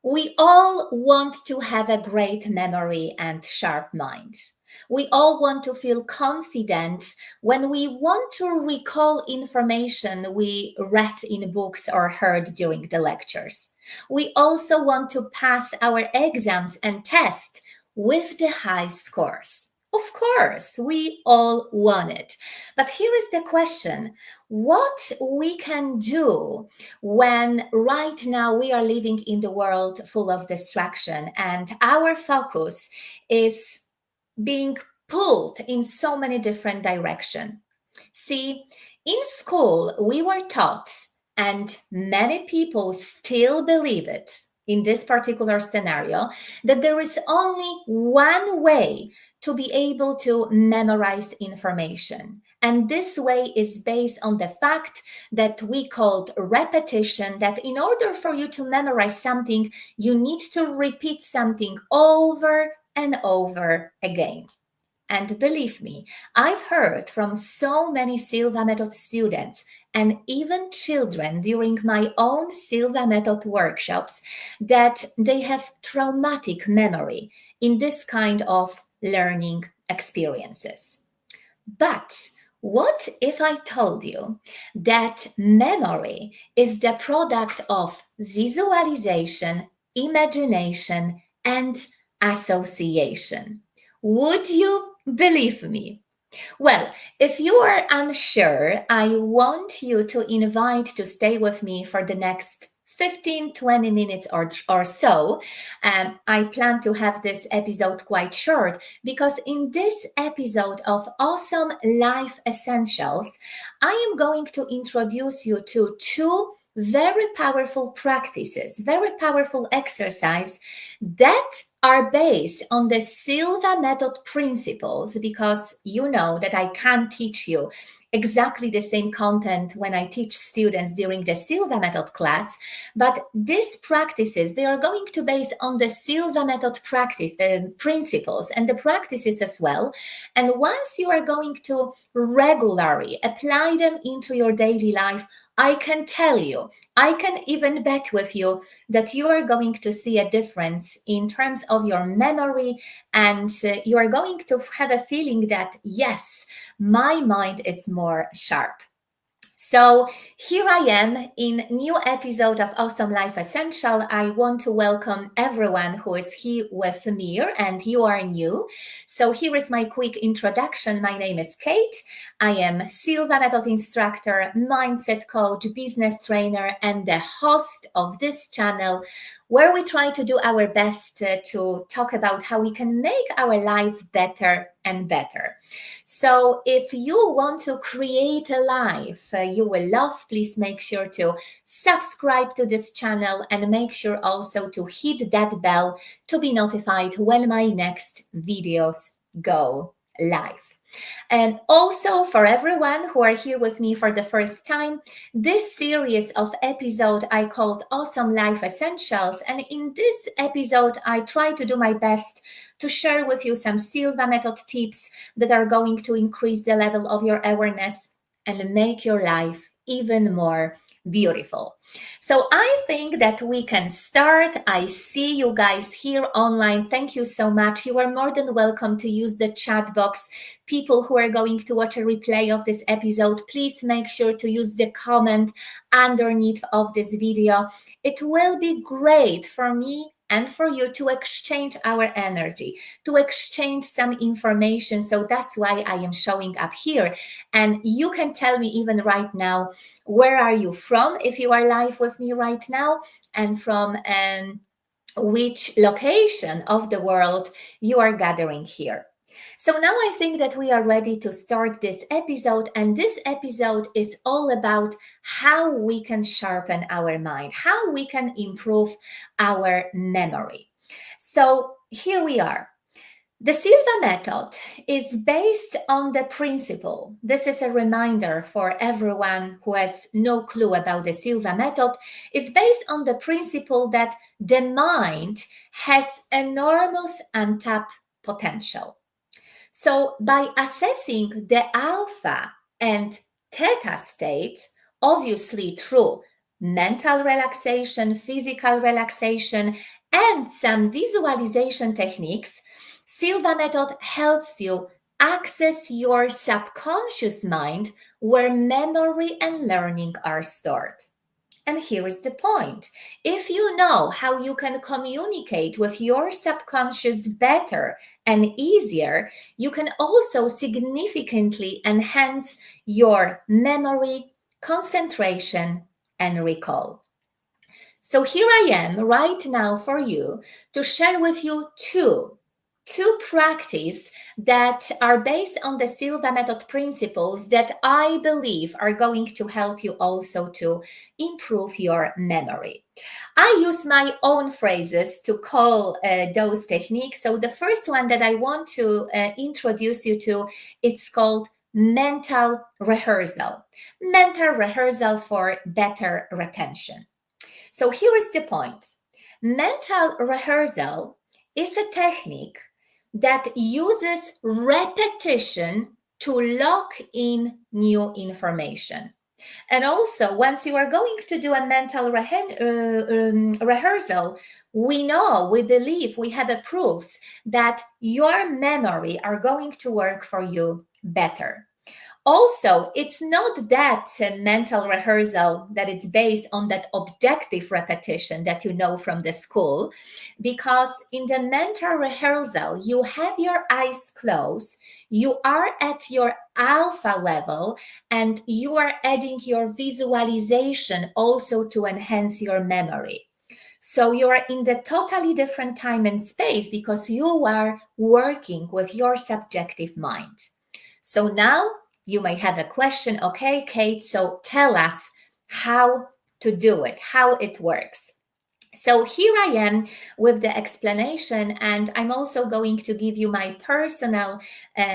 We all want to have a great memory and sharp mind. We all want to feel confident when we want to recall information we read in books or heard during the lectures. We also want to pass our exams and tests with the high scores. Of course, we all want it. But here is the question: what we can do when right now we are living in the world full of distraction and our focus is being pulled in so many different directions. See, in school we were taught, and many people still believe it in this particular scenario, that there is only one way to be able to memorize information. And this way is based on the fact that we called repetition, that in order for you to memorize something, you need to repeat something over and over again. And believe me, I've heard from so many Silva Method students and even children during my own Silva Method workshops that they have traumatic memory in this kind of learning experiences. But what if I told you that memory is the product of visualization, imagination, and association? Would you believe me? Well, if you are unsure, I want you to invite to stay with me for the next 15-20 minutes or so. I plan to have this episode quite short because in this episode of Awesome Life Essentials, I am going to introduce you to two very powerful practices, very powerful exercise that are based on the Silva Method principles, because you know that I can't teach you exactly the same content when I teach students during the Silva Method class, but these practices, they are going to base on the Silva Method practice, the principles and the practices as well. And once you are going to regularly apply them into your daily life, I can tell you, I can even bet with you that you are going to see a difference in terms of your memory, and you are going to have a feeling that, yes, my mind is more sharp. So here I am in new episode of Awesome Life Essential. I want to welcome everyone who is here with me, and you are new. So here is my quick introduction. My name is Kate. I am Silva Method instructor, mindset coach, business trainer, and the host of this channel, where we try to do our best to talk about how we can make our life better and better. So if you want to create a life you will love, please make sure to subscribe to this channel and make sure also to hit that bell to be notified when my next videos go live. And also for everyone who are here with me for the first time, this series of episode I called Awesome Life Essentials. And in this episode, I try to do my best to share with you some Silva Method tips that are going to increase the level of your awareness and make your life even more beautiful. So I think that we can start. I see you guys here online. Thank you so much. You are more than welcome to use the chat box. People who are going to watch a replay of this episode, please make sure to use the comment underneath of this video. It will be great for me and for you to exchange our energy, to exchange some information. So that's why I am showing up here. And you can tell me even right now, where are you from if you are live with me right now, and from which location of the world you are gathering here. So now I think that we are ready to start this episode, and this episode is all about how we can sharpen our mind, how we can improve our memory. So here we are. The Silva method is based on the principle. This is a reminder for everyone who has no clue about the Silva method. It's based on the principle that the mind has enormous untapped potential. So by assessing the alpha and theta state, obviously through mental relaxation, physical relaxation, and some visualization techniques, Silva method helps you access your subconscious mind where memory and learning are stored. And here is the point. If you know how you can communicate with your subconscious better and easier, you can also significantly enhance your memory, concentration, and recall. So here I am right now for you to share with you two practices that are based on the Silva method principles that I believe are going to help you also to improve your memory. I use my own phrases to call those techniques. So the first one that I want to introduce you to, it's called mental rehearsal. Mental rehearsal for better retention. So here is the point. Mental rehearsal is a technique that uses repetition to lock in new information. And also, once you are going to do a mental rehearsal, we know, we believe, we have a proofs that your memory are going to work for you better. Also, it's not that mental rehearsal that it's based on that objective repetition that you know from the school, because in the mental rehearsal, you have your eyes closed, you are at your alpha level, and you are adding your visualization also to enhance your memory. So you are in the totally different time and space because you are working with your subjective mind. So now you may have a question. Okay, Kate, so tell us how to do it, how it works. So here I am with the explanation, and I'm also going to give you my personal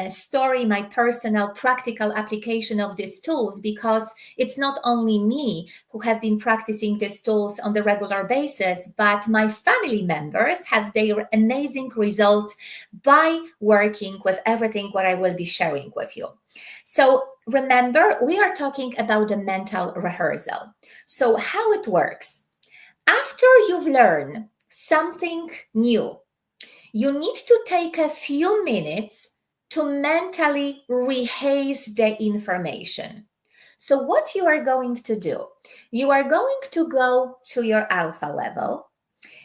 story, my personal practical application of these tools, because it's not only me who have been practicing these tools on the regular basis, but my family members have their amazing results by working with everything what I will be sharing with you. So remember, we are talking about the mental rehearsal. So how it works. After you've learned something new, you need to take a few minutes to mentally rehearse the information. So what you are going to do, you are going to go to your alpha level.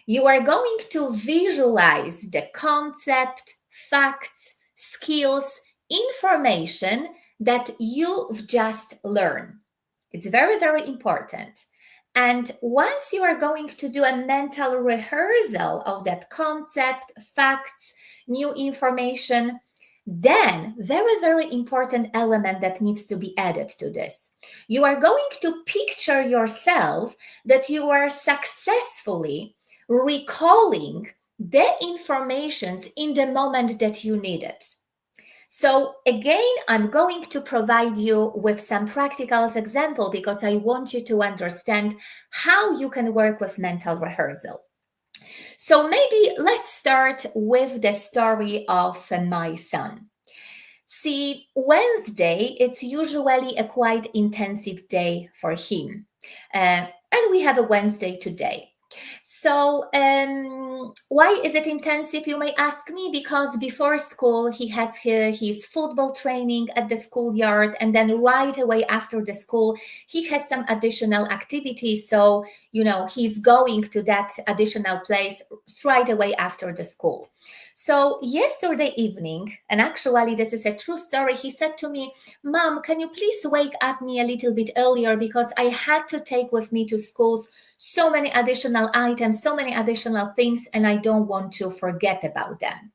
You are going to visualize the concept, facts, skills, information that you've just learned. It's very, very important. And once you are going to do a mental rehearsal of that concept, facts, new information, then very, very important element that needs to be added to this. You are going to picture yourself that you are successfully recalling the informations in the moment that you need it. So again, I'm going to provide you with some practical example because I want you to understand how you can work with mental rehearsal. So maybe let's start with the story of my son. See, Wednesday, it's usually a quite intensive day for him. And we have a Wednesday today. So why is it intensive, you may ask me? Because before school, he has his football training at the schoolyard, and then right away after the school, he has some additional activities. So, he's going to that additional place right away after the school. So yesterday evening, and actually this is a true story, he said to me, "Mom, can you please wake up me a little bit earlier because I had to take with me to schools so many additional items, so many additional things, and I don't want to forget about them."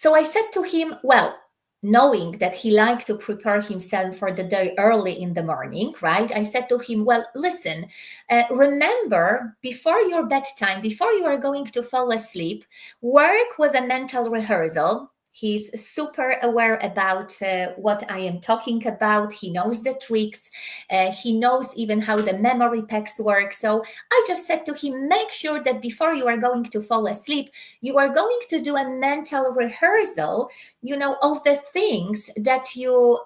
So I said to him, well, knowing that he liked to prepare himself for the day early in the morning, right? I said to him, well, listen, remember before your bedtime, before you are going to fall asleep, work with a mental rehearsal. He's super aware about what I am talking about. He knows the tricks. He knows even how the memory packs work. So I just said to him, make sure that before you are going to fall asleep, you are going to do a mental rehearsal, of the things that you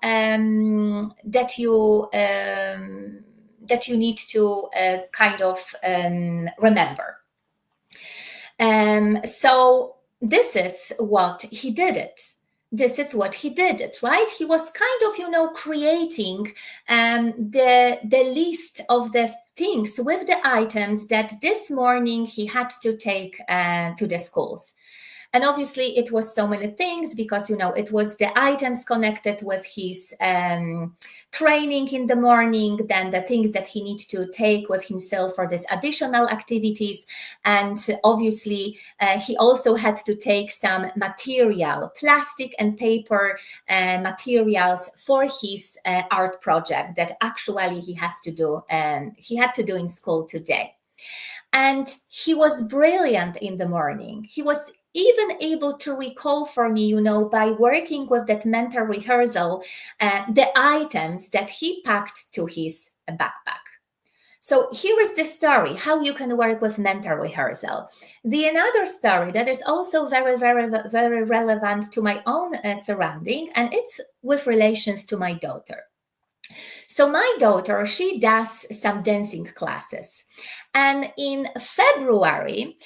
need to kind of remember. So this is what he did it. Right? He was kind of, creating the list of the things with the items that this morning he had to take to the schools. And obviously it was so many things because, it was the items connected with his training in the morning, then the things that he needs to take with himself for these additional activities. And obviously he also had to take some material, plastic and paper materials for his art project that actually he had to do in school today. And he was brilliant in the morning. He was even able to recall for me, by working with that mental rehearsal, the items that he packed to his backpack. So here is the story, how you can work with mental rehearsal. The another story that is also very, very, very relevant to my own surrounding, and it's with relations to my daughter. So my daughter, she does some dancing classes. And in February,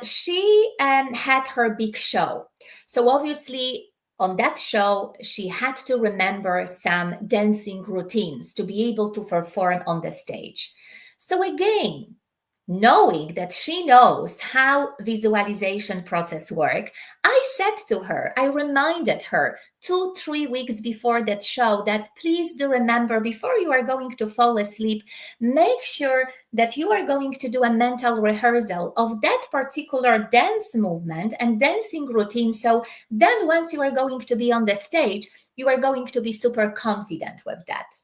she had her big show. So obviously, on that show, she had to remember some dancing routines to be able to perform on the stage. So again, knowing that she knows how visualization process work, I said to her, I reminded her 2-3 weeks before that show that please do remember before you are going to fall asleep, make sure that you are going to do a mental rehearsal of that particular dance movement and dancing routine. So then once you are going to be on the stage, you are going to be super confident with that.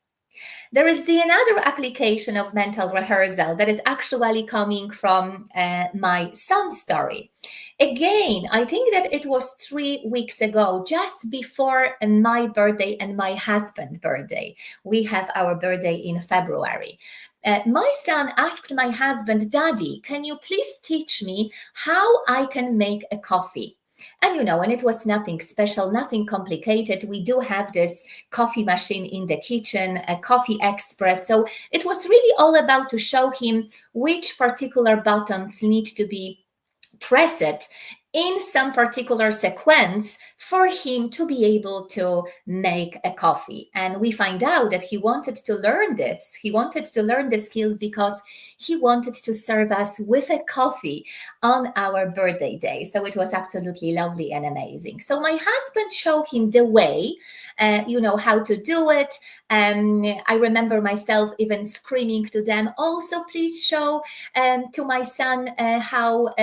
There is another application of mental rehearsal that is actually coming from my son's story. Again, I think that it was 3 weeks ago, just before my birthday and my husband's birthday. We have our birthday in February. My son asked my husband, Daddy, can you please teach me how I can make a coffee? And and it was nothing special, nothing complicated. We do have this coffee machine in the kitchen, a coffee express. So it was really all about to show him which particular buttons need to be pressed in some particular sequence for him to be able to make a coffee. And we find out that he wanted to learn this. He wanted to learn the skills because he wanted to serve us with a coffee on our birthday day. So it was absolutely lovely and amazing. So my husband showed him the way, how to do it. I remember myself even screaming to them, also please show to my son how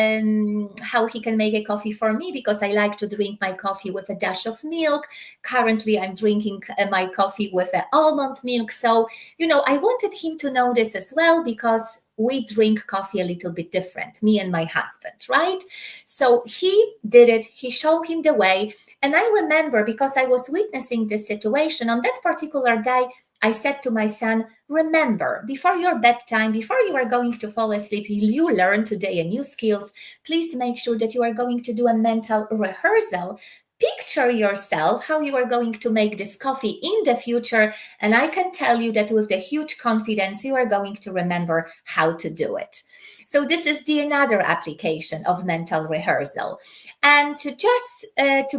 he can make a coffee for me, because I like to drink my coffee with a dash of milk. Currently, I'm drinking my coffee with almond milk. So, I wanted him to know this as well, because we drink coffee a little bit different, me and my husband, right? So he did it. He showed him the way. And I remember, because I was witnessing this situation on that particular day, I said to my son, remember, before your bedtime, before you are going to fall asleep, you learn today a new skills. Please make sure that you are going to do a mental rehearsal. Picture yourself how you are going to make this coffee in the future. And I can tell you that with the huge confidence, you are going to remember how to do it. So this is another application of mental rehearsal. And to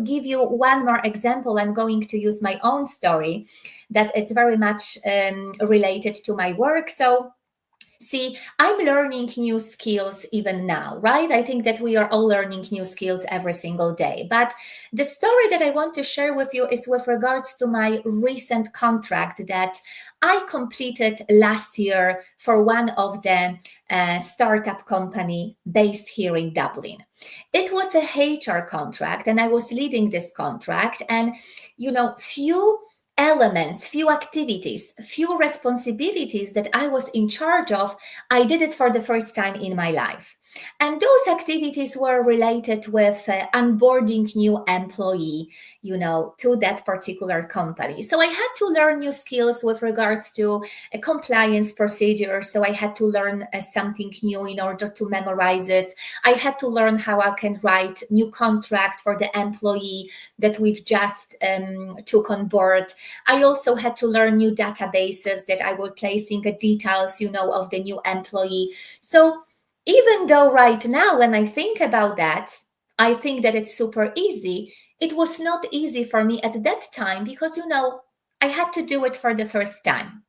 give you one more example, I'm going to use my own story that is very much related to my work. So See, I'm learning new skills even now, right? I think that we are all learning new skills every single day. But the story that I want to share with you is with regards to my recent contract that I completed last year for one of the startup company based here in Dublin. It was a HR contract, and I was leading this contract. And, few elements, few activities, few responsibilities that I was in charge of, I did it for the first time in my life. And those activities were related with onboarding new employee, to that particular company. So I had to learn new skills with regards to compliance procedures. So I had to learn something new in order to memorize this. I had to learn how I can write new contract for the employee that we've just took on board. I also had to learn new databases that I will place in the details, of the new employee. So even though right now, when I think about that, I think that it's super easy, it was not easy for me at that time because, I had to do it for the first time.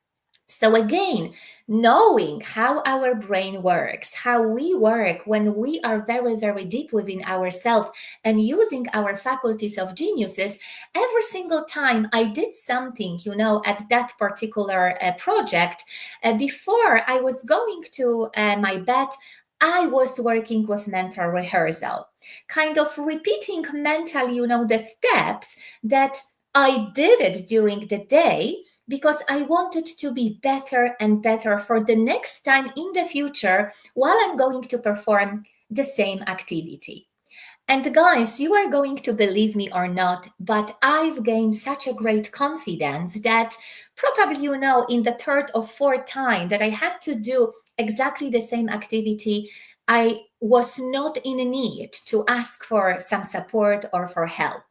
So again, knowing how our brain works, how we work when we are very, very deep within ourselves and using our faculties of geniuses, every single time I did something, at that particular project, before I was going to my bed, I was working with mental rehearsal, kind of repeating mentally, the steps that I did it during the day because I wanted to be better and better for the next time in the future while I'm going to perform the same activity. And guys, you are going to believe me or not, but I've gained such a great confidence that probably, in the third or fourth time that I had to do exactly the same activity, I was not in need to ask for some support or for help.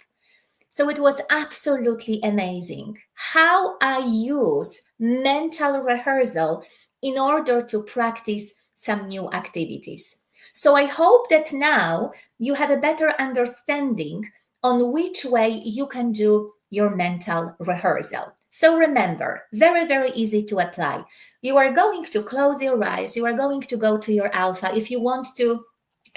So it was absolutely amazing how I use mental rehearsal in order to practice some new activities. So I hope that now you have a better understanding on which way you can do your mental rehearsal. So remember, very, very easy to apply. You are going to close your eyes, you are going to go to your alpha. If you want to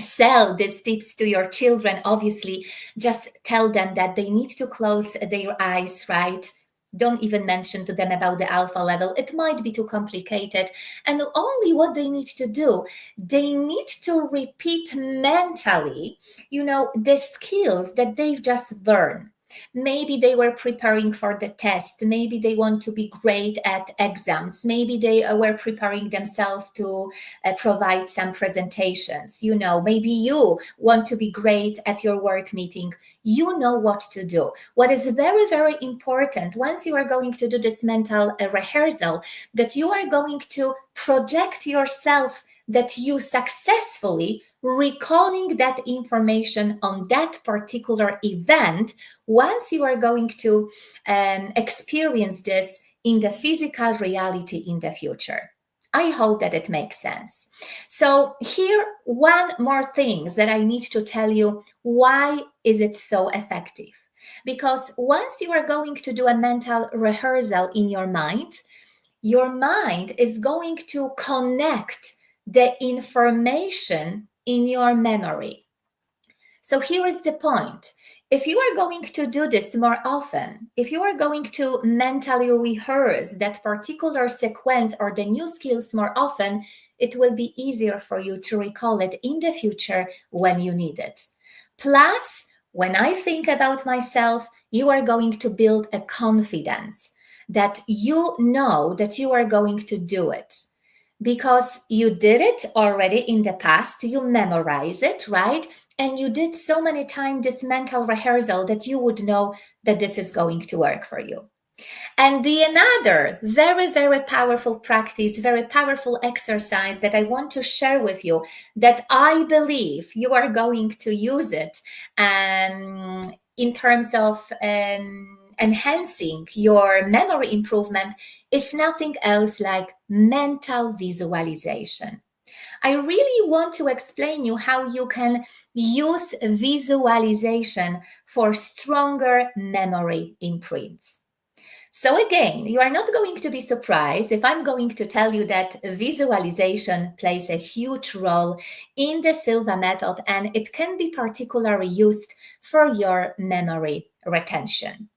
sell these tips to your children, obviously just tell them that they need to close their eyes, right? Don't even mention to them about the alpha level. It might be too complicated. And only what they need to do, they need to repeat mentally, the skills that they've just learned. Maybe they were preparing for the test. Maybe they want to be great at exams. Maybe they were preparing themselves to provide some presentations. Maybe you want to be great at your work meeting. You know what to do. What is very, very important once you are going to do this mental rehearsal, that you are going to project yourself that you successfully recalling that information on that particular event once you are going to experience this in the physical reality in the future. I hope that it makes sense. So here, one more thing that I need to tell you, why is it so effective? Because once you are going to do a mental rehearsal in your mind is going to connect the information in your memory. So here is the point. If you are going to do this more often, if you are going to mentally rehearse that particular sequence or the new skills more often, it will be easier for you to recall it in the future when you need it. Plus, when I think about myself, you are going to build a confidence that you know that you are going to do it because you did it already in the past, you memorize it, right? And you did so many times this mental rehearsal that you would know that this is going to work for you. And the another very, very powerful practice, very powerful exercise that I want to share with you, that I believe you are going to use it in terms of enhancing your memory improvement, is nothing else like mental visualization. I really want to explain you how you can use visualization for stronger memory imprints. So again, you are not going to be surprised if I'm going to tell you that visualization plays a huge role in the Silva method, and it can be particularly used for your memory retention.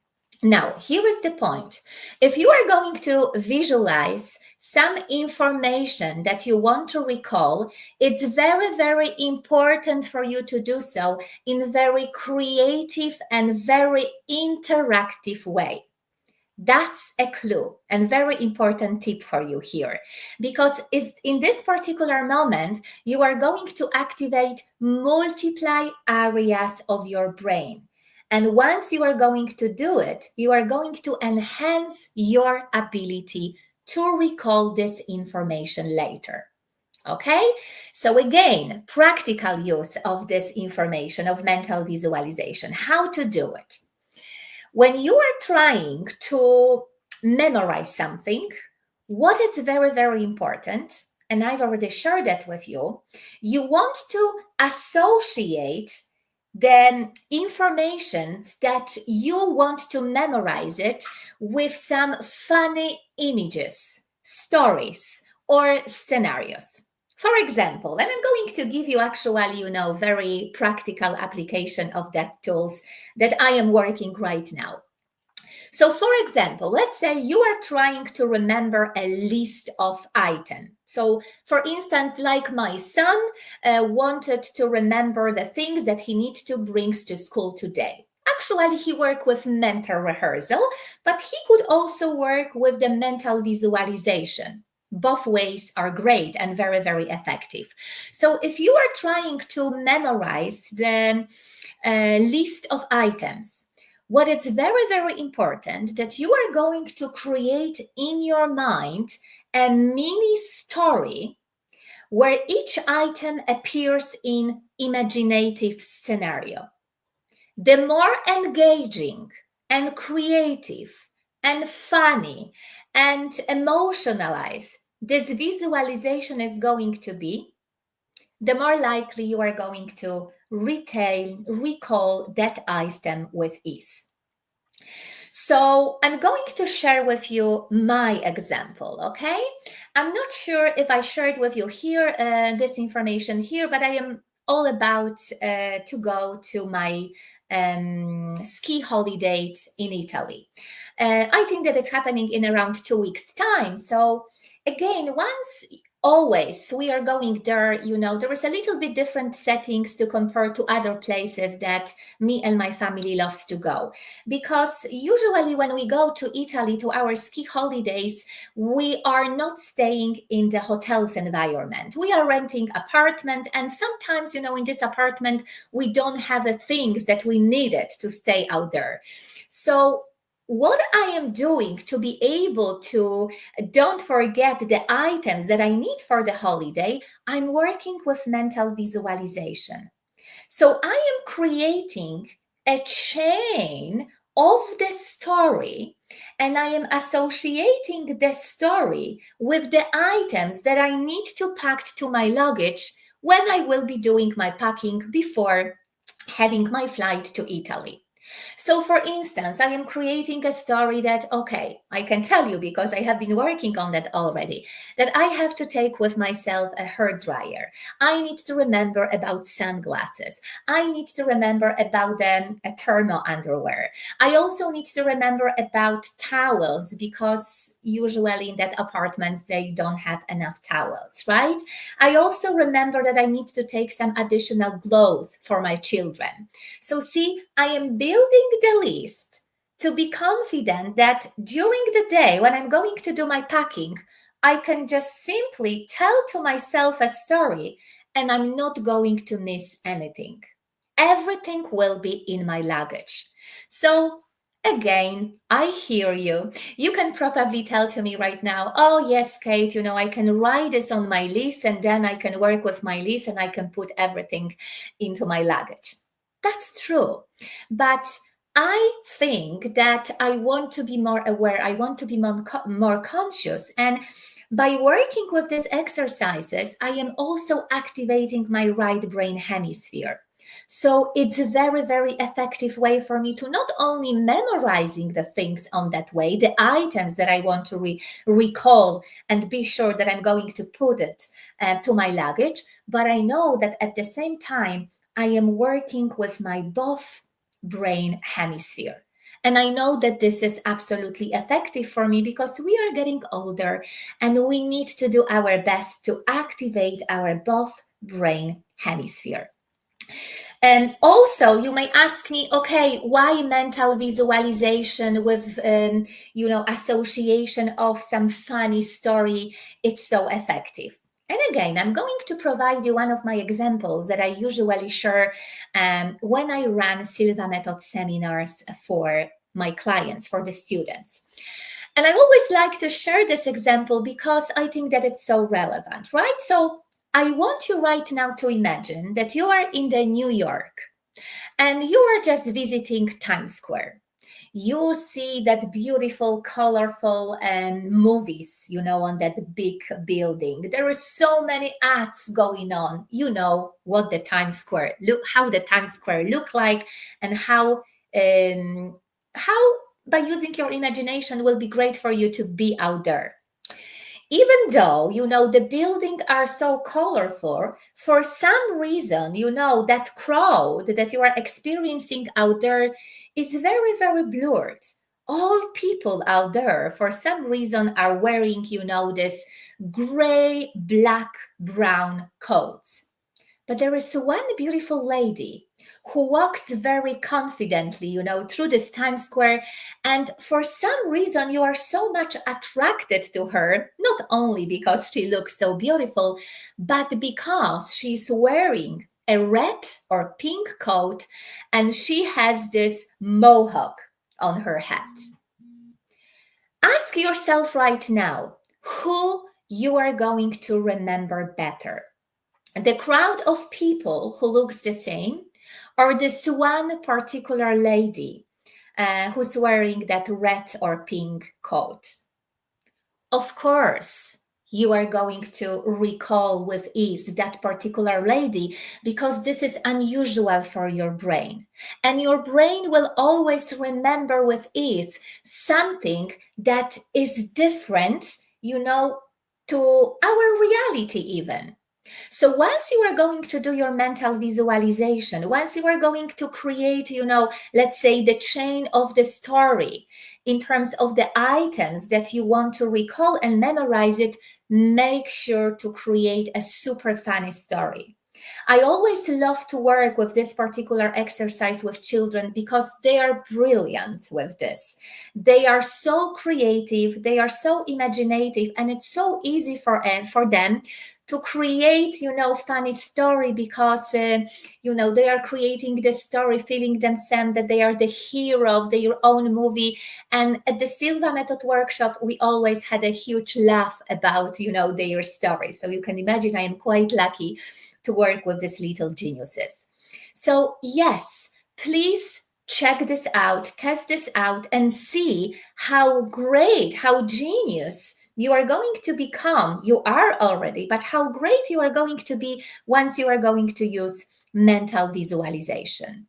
Now, here is the point. If you are going to visualize some information that you want to recall, it's very, very important for you to do so in a very creative and very interactive way. That's a clue and very important tip for you here, because it's in this particular moment you are going to activate multiple areas of your brain. And once you are going to do it, you are going to enhance your ability to recall this information later. Okay, so again, practical use of this information of mental visualization, how to do it. When you are trying to memorize something, what is very, very important, and I've already shared that with you, you want to associate the information that you want to memorize it with some funny images, stories, or scenarios. For example, and I'm going to give you actually, very practical application of that tools that I am working right now. So for example, let's say you are trying to remember a list of items. So for instance, like my son wanted to remember the things that he needs to bring to school today. Actually, he worked with mental rehearsal, but he could also work with the mental visualization. Both ways are great and very, very effective. So if you are trying to memorize the list of items, what is very, very important that you are going to create in your mind a mini story where each item appears in imaginative scenario. The more engaging and creative and funny and emotionalized this visualization is going to be, the more likely you are going to recall that item with ease. So I'm going to share with you my example, okay? I'm not sure if I shared with you here this information here, but I am all about to go to my ski holiday in Italy. I think that it's happening in around 2 weeks' time. So again, always we are going there, there is a little bit different settings to compare to other places that me and my family loves to go, because usually when we go to Italy to our ski holidays, we are not staying in the hotel's environment. We are renting apartment, and sometimes, in this apartment we don't have the things that we needed to stay out there. So what I am doing to be able to don't forget the items that I need for the holiday, I'm working with mental visualization. So I am creating a chain of the story, and I am associating the story with the items that I need to pack to my luggage when I will be doing my packing before having my flight to Italy. So for instance, I am creating a story that, okay, I can tell you because I have been working on that already, that I have to take with myself a hair dryer. I need to remember about sunglasses. I need to remember about a thermal underwear. I also need to remember about towels, because usually in that apartments, they don't have enough towels, right? I also remember that I need to take some additional clothes for my children. So see, I am building the list to be confident that during the day when I'm going to do my packing, I can just simply tell to myself a story and I'm not going to miss anything. Everything will be in my luggage. So again, I hear you. You can probably tell to me right now, oh yes, Kate, I can write this on my list and then I can work with my list and I can put everything into my luggage. That's true. But I think that I want to be more aware. I want to be more conscious. And by working with these exercises, I am also activating my right brain hemisphere. So it's a very, very effective way for me to not only memorizing the things on that way, the items that I want to recall and be sure that I'm going to put it to my luggage, but I know that at the same time, I am working with my both brain hemisphere. And I know that this is absolutely effective for me because we are getting older and we need to do our best to activate our both brain hemisphere. And also, you may ask me, okay, why mental visualization with, association of some funny story? It's so effective. And again, I'm going to provide you one of my examples that I usually share when I run Silva Method seminars for my clients, for the students. And I always like to share this example because I think that it's so relevant, right? So I want you right now to imagine that you are in the New York and you are just visiting Times Square. You see that beautiful, colorful movies, on that big building. There are so many ads going on. You know what the Times Square how the Times Square look like, and how by using your imagination will be great for you to be out there. Even though, the buildings are so colorful, for some reason, that crowd that you are experiencing out there is very, very blurred. All people out there, for some reason, are wearing, this gray, black, brown coats. But there is one beautiful lady who walks very confidently, through this Times Square. And for some reason, you are so much attracted to her, not only because she looks so beautiful, but because she's wearing a red or pink coat and she has this mohawk on her head. Ask yourself right now who you are going to remember better. The crowd of people who looks the same, or this one particular lady who's wearing that red or pink coat? Of course, you are going to recall with ease that particular lady because this is unusual for your brain. And your brain will always remember with ease something that is different, to our reality even. So once you are going to do your mental visualization, once you are going to create, let's say the chain of the story in terms of the items that you want to recall and memorize it, make sure to create a super funny story. I always love to work with this particular exercise with children because they are brilliant with this. They are so creative, they are so imaginative, and it's so easy for them to create, funny story because, they are creating the story, feeling themselves that they are the hero of their own movie. And at the Silva Method workshop, we always had a huge laugh about, their story. So you can imagine I am quite lucky to work with these little geniuses. So yes, please check this out, test this out, and see how great, how genius you are going to become. You are already, but how great you are going to be once you are going to use mental visualization.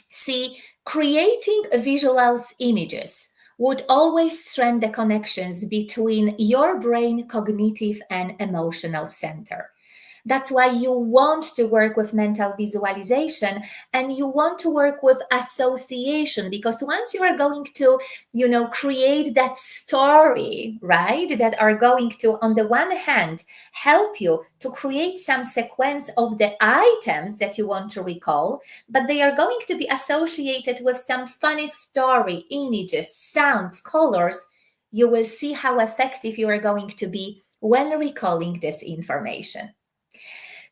See, creating visuals images would always strengthen the connections between your brain cognitive and emotional center. That's why you want to work with mental visualization and you want to work with association, because once you are going to, create that story, right, that are going to, on the one hand, help you to create some sequence of the items that you want to recall, but they are going to be associated with some funny story, images, sounds, colors, you will see how effective you are going to be when recalling this information.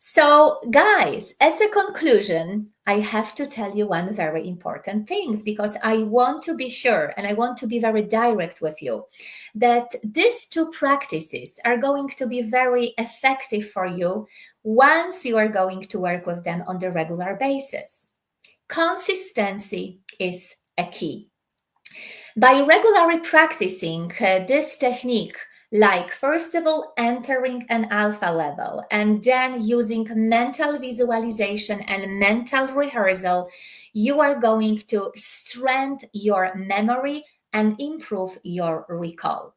So, guys, as a conclusion, I have to tell you one very important thing because I want to be sure and I want to be very direct with you that these two practices are going to be very effective for you once you are going to work with them on the regular basis. Consistency is a key. By regularly practicing this technique, Like, first of all, entering an alpha level and then using mental visualization and mental rehearsal, you are going to strengthen your memory and improve your recall.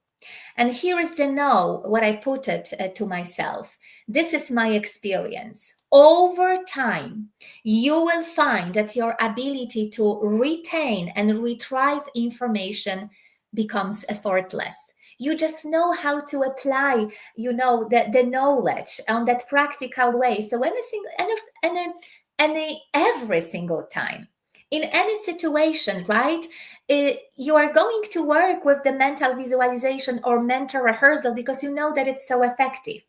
And here is the no, what I put it to myself. This is my experience. Over time, you will find that your ability to retain and retrieve information becomes effortless. You just know how to apply, the knowledge on that practical way. So every single time, in any situation, right? You are going to work with the mental visualization or mental rehearsal because you know that it's so effective.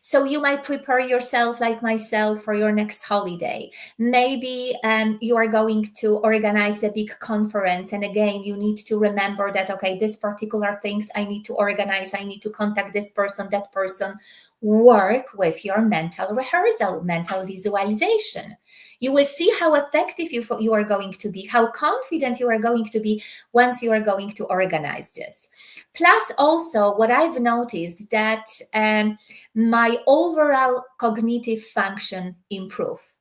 So you might prepare yourself, like myself, for your next holiday. Maybe you are going to organize a big conference. And again, you need to remember that, okay, this particular things I need to organize. I need to contact this person, that person. Work with your mental rehearsal, mental visualization. You will see how effective you are going to be, how confident you are going to be once you are going to organize this. Plus, also, what I've noticed that my overall cognitive function improve.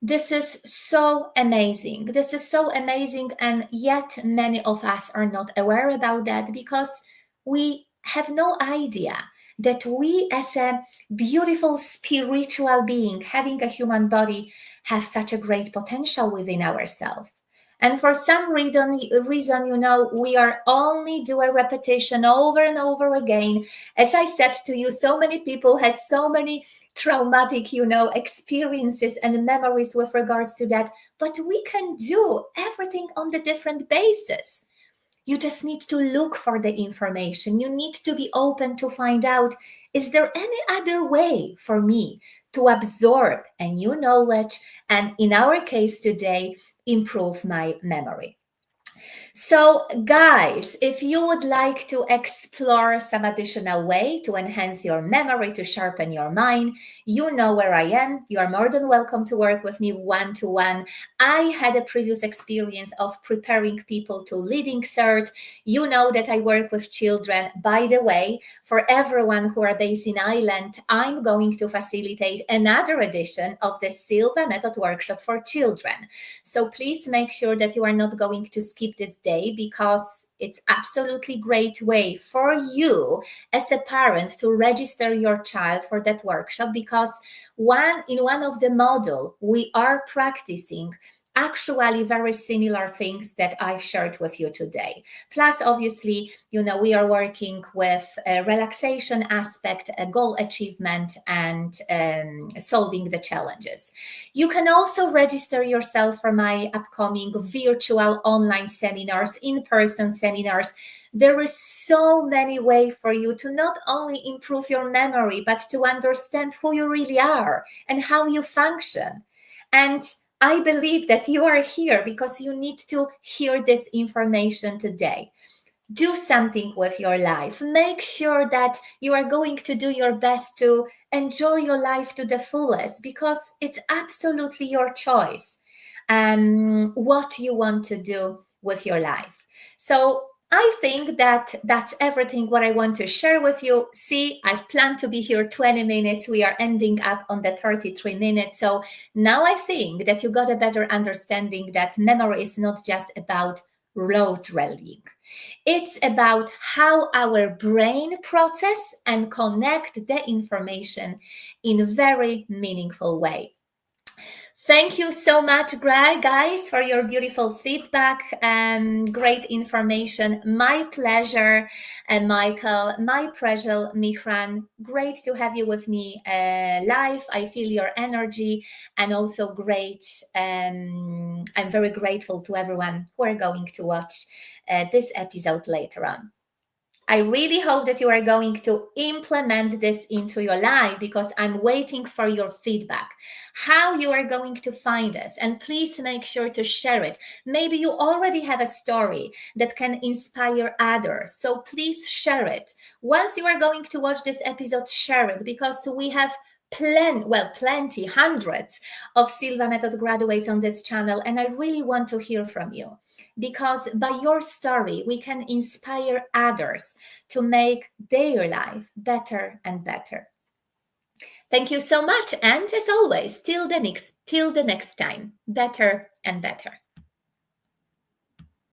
This is so amazing. This is so amazing, and yet many of us are not aware about that because we have no idea that we, as a beautiful spiritual being having a human body, have such a great potential within ourselves. And for some reason, we are only do a repetition over and over again. As I said to you, so many people has so many traumatic, experiences and memories with regards to that. But we can do everything on the different basis. You just need to look for the information. You need to be open to find out, is there any other way for me to absorb a new knowledge and, in our case today, improve my memory? So, guys, if you would like to explore some additional way to enhance your memory, to sharpen your mind, you know where I am. You are more than welcome to work with me one-to-one. I had a previous experience of preparing people to Living Cert. You know that I work with children. By the way, for everyone who are based in Ireland, I'm going to facilitate another edition of the Silva Method workshop for children. So please make sure that you are not going to skip this day, because it's absolutely great way for you as a parent to register your child for that workshop, because in one of the module we are practicing actually very similar things that I've shared with you today. Plus, obviously, we are working with a relaxation aspect, a goal achievement, and solving the challenges. You can also register yourself for my upcoming virtual online seminars, in-person seminars. There is so many ways for you to not only improve your memory, but to understand who you really are and how you function. And I believe that you are here because you need to hear this information today. Do something with your life. Make sure that you are going to do your best to enjoy your life to the fullest, because it's absolutely your choice what you want to do with your life. So I think that that's everything what I want to share with you. See, I've planned to be here 20 minutes. We are ending up on the 33 minutes. So now I think that you got a better understanding that memory is not just about rote rallying. It's about how our brain process and connect the information in a very meaningful way. Thank you so much, guys, for your beautiful feedback and great information. My pleasure, and Michael, my pleasure, Mihran. Great to have you with me live. I feel your energy, and also great. I'm very grateful to everyone who are going to watch this episode later on. I really hope that you are going to implement this into your life, because I'm waiting for your feedback, how you are going to find us. And please make sure to share it. Maybe you already have a story that can inspire others. So please share it. Once you are going to watch this episode, share it, because we have plenty, hundreds of Silva Method graduates on this channel, and I really want to hear from you. because by your story, we can inspire others to make their life better and better. Thank you so much, and as always, till the next time, better and better.